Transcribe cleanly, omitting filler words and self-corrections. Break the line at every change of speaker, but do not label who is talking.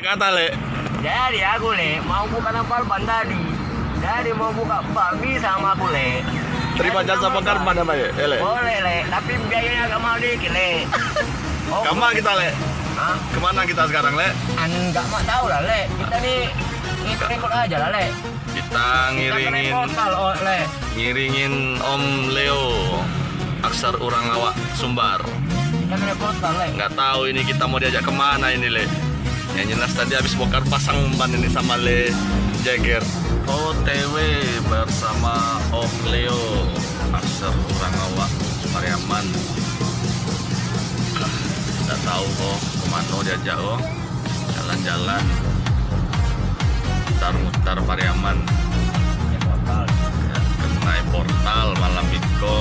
Kata Le.
Jadi aku Le mau buka nampal ban tadi. Jadi mau buka babi sama aku Le.
Terima jasa bongkar ban apa ya? Le.
Boleh Le, tapi biayanya agak mahal dikit Le. Oh,
Kemana kita Le?
Hah?
Kemana kita sekarang Le?
Nggak mau tahu lah Le. Kita nih ngikut aja lah Le.
Kita
Kita kena portal Le.
ngiringin Om Leo, Aksar Urangawak Sumbar.
Kita kena portal Le.
Nggak tahu ini kita mau diajak kemana ini Le. Yang jelas tadi habis bongkar pasang ban ini sama Le Jagger. OTW bersama Om Leo, Aksar Urangawak Pariaman. Nggak tahu kok kemana diajak kok. Jalan-jalan mutar-mutar Pariaman.
Ya, portal.
Ya, naik portal malam itu.